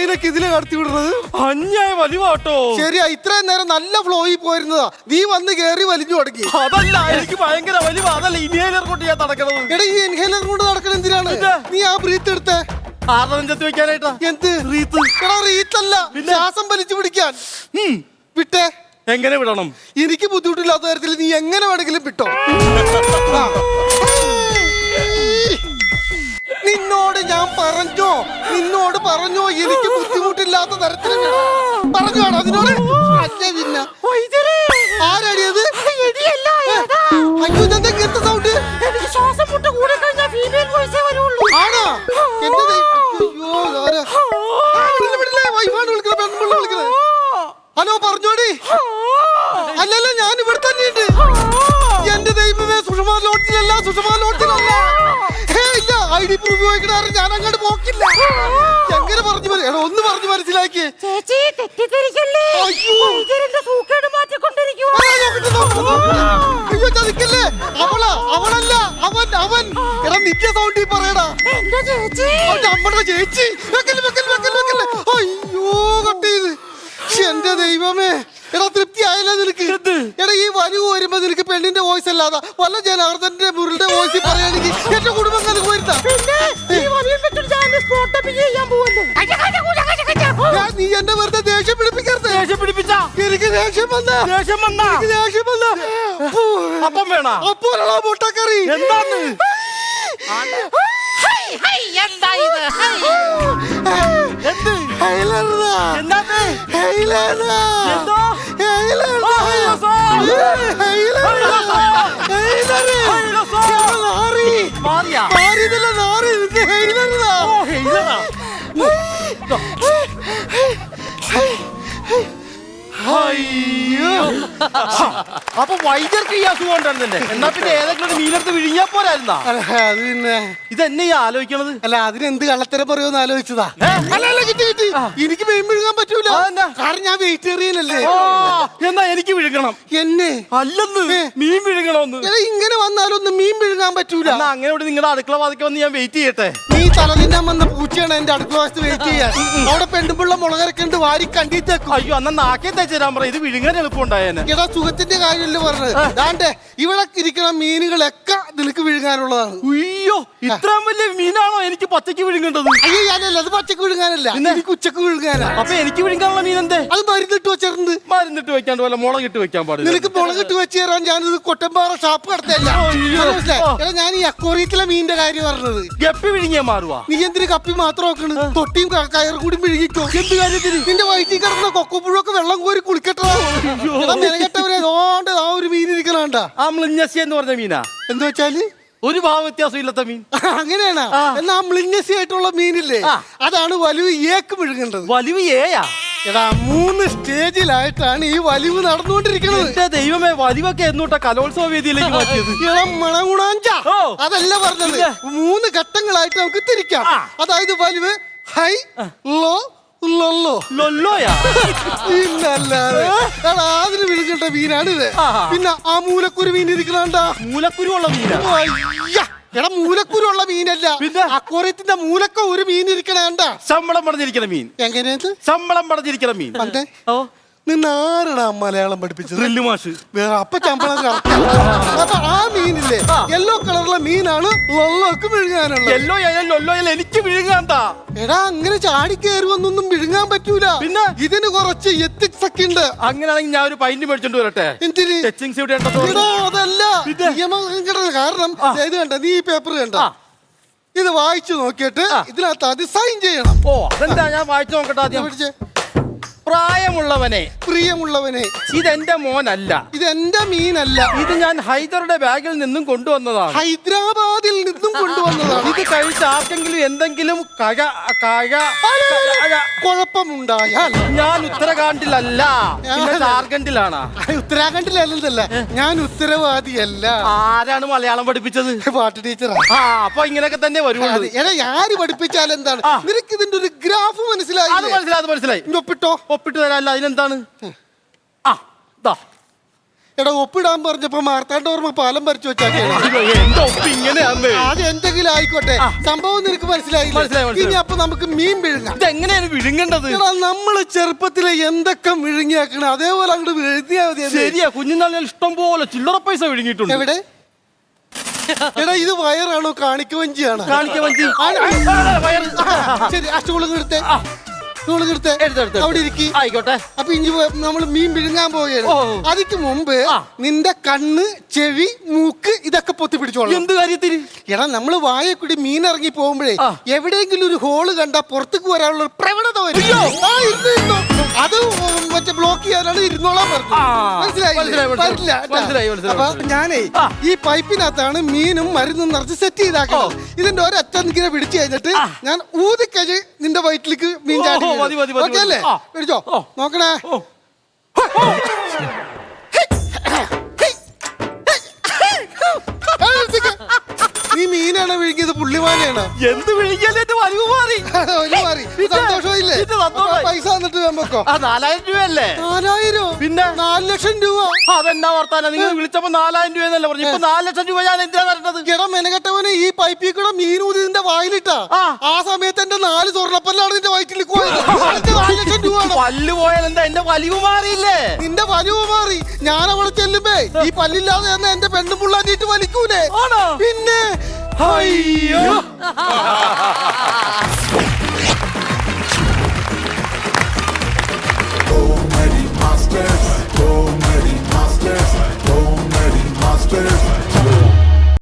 മീനൊക്കെ ഇതിലെ കടത്തി വിടുന്നത്? അന്യായ വലിവാട്ടോ. ശരിയാ, ഇത്രയും നേരം നല്ല ഫ്ലോയിൽ പോയിരുന്നതാ, നീ വന്ന് കേറി വലിഞ്ഞു തുടങ്ങി. അതല്ല, എനിക്ക് ഭയങ്കര വലിവാ. അതല്ല ഇൻഹേലർ കൊണ്ട് ഞാൻ നടക്കണത്. എടാ, ഈ ഇൻഹേലർ കൊണ്ട് നടക്കണ എന്തിനാണ്? നീ ആ ബ്രീത്ത് എടുത്തേ. ആർനെഞ്ചത്ത് വെക്കാനായിട്ടാ. എന്ത് റീത്ത്? എടാ, റീത്തല്ല, ശ്വാസം വലിച്ചു പിടിക്കാൻ. വിട്ടേ. എങ്ങനെ വിടണം? എനിക്ക് ബുദ്ധിമുട്ടില്ലാത്ത കാര്യത്തിൽ നീ എങ്ങനെ വേണമെങ്കിലും വിട്ടോ. നിന്നോട് പറഞ്ഞോ എനിക്ക് ബുദ്ധിമുട്ടില്ലാത്ത തരത്തിൽ പറഞ്ഞോടാ അതിനോട്. അല്ല പിന്നെ ആരടിയത്? അയ്യോ, ഇതെന്താ ഇങ്ങനത്തെ സൗണ്ട്? ആണോ? വൈഫാണ് വിളിക്കണ, പെൺപിള്ള വിളിക്കണേ. ഹലോ, പറഞ്ഞോടി. അല്ലല്ല, ഞാൻ ഇവിടെ തന്നെയുണ്ട്. എന്റെ ദൈവമേ, സുഷമാ ലോഡ്ജിലല്ല. ID പ്രൂഫ് ചോദിക്കണ ഞാൻ അങ്ങോട്ട് പോക്കില്ല. എങ്ങനെ പറഞ്ഞു? ഒന്ന് പറഞ്ഞു മനസ്സിലാക്കി. അയ്യോ, ചതിക്കല്ലേ. അവളല്ല, അവൻ. എടാ, നിന്റെ സൗണ്ടിൽ പറയടാ. നമ്മുടെ ചേച്ചി. അയ്യോ, കട്ട് ചെയ്ത്. എന്റെ ദൈവമേ. എടാ, തൃപ്തി ആയല്ലോ നിനക്ക്? എടാ, ഈ വലിവ് വരുമ്പോ നിനക്ക് പെണ്ണിന്റെ വോയിസ് അല്ലാതെ വല്ല ജനാർദ്ദന്റെ മുരളുടെ വോയിസിൽ പറയുകയാണെങ്കിൽ എന്റെ കുടുംബം പോയിരുന്ന നീ എന്നെ വെറുതെ ദേഷ്യം പിടിപ്പിക്കരുത്. എനിക്ക് ദേഷ്യം വന്ന അപ്പം വേണ. അപ്പോഴാണോ മുട്ടക്കറി? എന്താണ്? അപ്പൊ വൈദ്യർക്ക് ഈ അസുഖം ഉണ്ടായിരുന്നല്ലേ? എന്നാ പിന്നെ ഏതെങ്കിലും മീനെടുത്ത് വിഴിഞ്ഞാ പോരായിരുന്നാ? അത് പിന്നെ ഇതെന്നെ ഈ ആലോചിക്കണത്. അല്ല, അതിനെന്ത് കള്ളത്തരം പറയുമെന്ന് ആലോചിച്ചതാ. എനിക്ക് മീൻ വിഴുങ്ങാൻ പറ്റൂല, കാരണം ഞാൻ വെജിറ്റേറിയനല്ലേ. എന്നാ എനിക്ക് വിഴുങ്ങണം. എന്നെ അല്ലെന്ന്, മീൻ വിഴുങ്ങണമെന്ന്. ഇങ്ങനെ വന്നാലൊന്നും മീൻ വിഴുങ്ങാൻ പറ്റൂല. അങ്ങനെ നിങ്ങളുടെ അടുക്കള വാതിക്ക് വന്ന് ഞാൻ വെയിറ്റ് ചെയ്യട്ടെ. നീ തലതിന്നാൻ വന്ന പൂച്ചയാണ് എന്റെ അടുക്കള വശത്ത് വെയിറ്റ് ചെയ്യാൻ. അവിടെ പെണ്ണുപിള്ള മുളകരക്കുണ്ട്, വാരി കണ്ടിട്ടേക്കും. അയ്യോ, അന്നാ നാക്കേ തേച്ചാൻ പറ. ഇത് വിഴുങ്ങാൻ എളുപ്പമുണ്ടായേനെ. എടാ, സുഖത്തിന്റെ കാര്യമല്ലേ പറഞ്ഞത്? ദാണ്ടേ ഇവിടെ ഇരിക്കുന്ന മീനുകളൊക്കെ നിനക്ക് വിഴുങ്ങാനുള്ളതാണ്. അയ്യോ, ഇത്രയും വലിയ മീനാണോ എനിക്ക് പച്ചക്ക് വിഴുങ്ങേണ്ടത്? അയ്യോ, ഞാനല്ല, അത് പച്ചക്ക് വിഴുങ്ങാനല്ല, എനിക്ക് ഉച്ചക്ക് വിഴുങ്ങാനാ. അപ്പൊ എനിക്ക് വിഴുങ്ങാനുള്ള മീൻ എന്തേ? അത് മരുന്നിട്ട് വെച്ചിട്ടുണ്ട്. മരുന്നിട്ട് വെക്കാണ്ട് പോലെ മുളകിട്ട് വെക്കാൻ പാടില്ല. നിനക്ക് മുളകിട്ട് വെച്ച് തരാൻ ഞാനിത് കൊട്ടമ്പാറ ഷാപ്പ് നടത്തല്ല. ഞാൻ ഈ അക്വറിയത്തിലെ മീനിന്റെ കാര്യം പറഞ്ഞത്. ഗപ്പി വിഴുങ്ങിയാ മാറുവാ? നീ എന്തിന് കപ്പി മാത്രം നോക്കണ്? തൊട്ടിയും കയറും കൂടി വിഴുകിക്കോ. എന്ത് കാര്യത്തിന്? നിന്റെ വയറ്റിൽ കിടന്ന കൊക്കപ്പുഴൊക്കെ വെള്ളം കോരി കുളിക്കട്ടാ. മെനകെട്ടവരെ അതുകൊണ്ട് ആ ഒരു മീൻ ഇരിക്കണണ്ട. ആ മ്ലിഞ്ഞസി എന്ന് പറഞ്ഞ മീനാ. എന്താ വെച്ചാല് ഒരു ഭാവ വ്യത്യാസം ഇല്ലാത്ത മീൻ. അങ്ങനെയാണ്. എന്നാ മ്ലിഞ്ഞസി ആയിട്ടുള്ള മീനില്ലേ, അതാണ് വലിവ് ഏക്ക് വിഴുകേണ്ടത്. വലിവ് ഏയാ? എടാ, 3 സ്റ്റേജിലായിട്ടാണ് ഈ വലിവ് നടന്നുകൊണ്ടിരിക്കുന്നത്. എന്റെ ദൈവമേ, വലിവൊക്കെ എന്നൂട്ടാ കലോത്സവ വേദിയിലേക്ക് മാറ്റിയത്? അതല്ല പറഞ്ഞത്. 3 ഘട്ടങ്ങളായിട്ട് നമുക്ക് തിരിക്കാം. അതായത് വലിവ് ഹൈ, ലോ, ലൊല്ലോയാ. പിന്നല്ലാതെ അതിന് വിളിക്കേണ്ട മീനാണിത്. പിന്നെ ആ മൂലക്കുരു മീൻ ഇരിക്കണ. മൂലക്കുരു ഉള്ള മീനാ? എടാ, മൂലക്കുരുള്ള മീനല്ല, അക്വറിയത്തിന്റെ മൂലക്ക ഒരു മീൻ ഇരിക്കണ. ശമ്പളം പടഞ്ഞിരിക്കണ മീൻ. എങ്ങനെയത് ശമ്പളം പടഞ്ഞിരിക്കണ മീൻ? നിന്ന് ആരാണ് മലയാളം പഠിപ്പിച്ചത്? ഡ്രില്ല് മാഷ്. അപ്പൊ ശമ്പളം അപ്പൊ ആ മീനില്ലേ, യെല്ലോ കളറുള്ള മീനാണ് ലൊല്ലോക്ക് വിഴുങ്ങാനുള്ളത്. യെല്ലോ എനിക്ക് വിഴുങ്ങാണ്ടാ. എടാ, അങ്ങനെ ചാടിക്കയറി വന്നൊന്നും വിഴുങ്ങാൻ പറ്റൂല. പിന്നെ ഇതിന് കുറച്ച് എത്തിക്സ് ഒക്കെ ഉണ്ട്. അങ്ങനെയാണെങ്കിൽ ഞാൻ ഒരു പൈന്റ് മേടിച്ചോണ്ട് വരട്ടെ. എന്തിന്? അതല്ല കാരണം ഇത് കണ്ട, നീ ഈ പേപ്പർ കണ്ട, ഇത് വായിച്ചു നോക്കിയിട്ട് ഇതിനകത്ത് അത് സൈൻ ചെയ്യണം. ഓ, അതെന്താ? ഞാൻ വായിച്ചു നോക്കട്ടെ ആദ്യം. പ്രായമുള്ളവനെ, പ്രിയമുള്ളവനെ, ഇതെന്റെ മോനല്ല, ഇതെന്റെ മീനല്ല, ഇത് ഞാൻ ഹൈദറുടെ ബാഗിൽ നിന്നും കൊണ്ടുവന്നതാണ്, ഹൈദരാബാദിൽ നിന്നും കൊണ്ടുവന്നതാണ്. ഇത് കഴിച്ച് ആർക്കെങ്കിലും എന്തെങ്കിലും കുഴപ്പമുണ്ടായാൽ ഞാൻ ഉത്തരാഖണ്ഡിലല്ല, ജാർഖണ്ഡിലാണ്. ഉത്തരാഖണ്ഡിലല്ല, ഞാൻ ഉത്തരവാദിയല്ല. ആരാണ് മലയാളം പഠിപ്പിച്ചത്? പാട്ട് ടീച്ചറാ. അപ്പൊ ഇങ്ങനെയൊക്കെ തന്നെ വരുള്ളൂ. ആര് പഠിപ്പിച്ചാൽ എന്താണ്? നിനക്ക് ഇതിന്റെ ഒരു ഗ്രാഫ് മനസ്സിലായി? അത് മനസ്സിലായി. ഒപ്പിട്ട് തരാല്ല, അതിനെന്താണ്? എടാ ഒപ്പിടാൻ പറഞ്ഞപ്പോ മാർത്താണ്ഡവർമ്മ പാലം വരച്ചു വെച്ചാൽ എന്റെ ഒപ്പ് ഇങ്ങനെയാന്ന്. അത് എന്തെങ്കിലും ആയിക്കോട്ടെ, സംഭവം നിനക്ക് മനസ്സിലായില്ല. ഇനി അപ്പൊ നമുക്ക് മീൻ വിഴുങ്ങാം. ഇതെങ്ങനെയാണ് വിഴുങ്ങേണ്ടത്? എടാ നമ്മള് ചെറുപ്പത്തിലെ എന്തൊക്കെ വിഴുങ്ങിയാക്കണം അതേപോലെ അങ്ങോട്ട് വിഴുങ്ങിയാ മതി. ശരിയാ, കുഞ്ഞുനാളിൽ ഇഷ്ടം പോലെ ചില്ലറ പൈസ വിഴുങ്ങിയിട്ടുണ്ട്. എവിടെ? എടാ ഇത് വയറാണോ കാണിക്കവഞ്ചിയാണോ? കാണിക്കവഞ്ചി. ശരി, ആ സ്റ്റൂളും എടുത്തേ അവിടെ ഇരിക്കി. ആയിക്കോട്ടെ. അപ്പൊ ഇനി നമ്മൾ മീൻ വിഴുങ്ങാൻ പോവുകയാണ്. ഓ. അതിക്ക് മുമ്പ് നിന്റെ കണ്ണ്, ചെവി, മൂക്ക് ഇതൊക്കെ പൊത്തി പിടിച്ചോളാം. എന്ത് കാര്യത്തിന്? എടാ നമ്മള് വായക്കൂടി മീൻ ഇറങ്ങി പോകുമ്പോഴേ എവിടെയെങ്കിലും ഒരു ഹോള് കണ്ടാ പുറത്തേക്ക് വരാനുള്ള ഒരു പ്രവണത വരും. ഇരുന്നോ. അത് മറ്റേ ബ്ലോക്ക് ചെയ്യാനാണ് ഇരുന്നോളാൻ പറഞ്ഞത്. മനസ്സിലായി? അപ്പൊ ഞാനേ ഈ പൈപ്പിനകത്താണ് മീനും മരുന്നും നിറച്ച് സെറ്റ് ചെയ്താക്കുന്നത്. ഇതിന്റെ ഒരറ്റം ഇങ്ങനെ പിടിച്ചു കഴിഞ്ഞിട്ട് ഞാൻ ഊതിക്കഴി നിന്റെ വയറ്റിലേക്ക് മീൻ ചാടി. ഓക്കെ അല്ലേ? പിടിച്ചോ, നോക്കണേ. നീ മീനാണോ വിഴുങ്ങിയത് പുള്ളിമാനെയാണോ? എന്ത് വിഴുങ്ങിയാലും എന്റെ വലിവ് മാറി. സന്തോഷമില്ലേ? പൈസ തന്നിട്ട് വെക്കോ. 4000 രൂപയല്ലേ? 4000? പിന്നെ 4 ലക്ഷം രൂപ. അതെന്നാ വർത്താനം? നിങ്ങൾ വിളിച്ചപ്പോ 4000 രൂപ എന്നല്ല പറഞ്ഞു. ഇപ്പൊ 4 ലക്ഷം രൂപ ഞാൻ എന്തിനാ തരേണ്ടത്? എടാ മെനകെട്ടവനെ, ഈ പൈപ്പിൽ കൂടെ മീൻ ഊതിന്റെ വായിലിട്ടാ ആ സമയത്ത് എന്റെ 4 സ്വർണ്ണപ്പല്ലാണ് നിന്റെ വയറ്റിലേക്ക് പോയത്. 4 ലക്ഷം രൂപ. പല്ല് പോയാൽ എന്താ? എന്റെ വലിവ് മാറിയില്ലേ? നിന്റെ വലിവ് മാറി. ഞാൻ അവിടെ ചെല്ലുമ്പേ ഈ പല്ലില്ലാതെ തന്നെ എന്റെ പെണ്ണും പുള്ളാഞ്ഞിട്ട് വലിക്കൂലേ? പിന്നെ അയ്യോ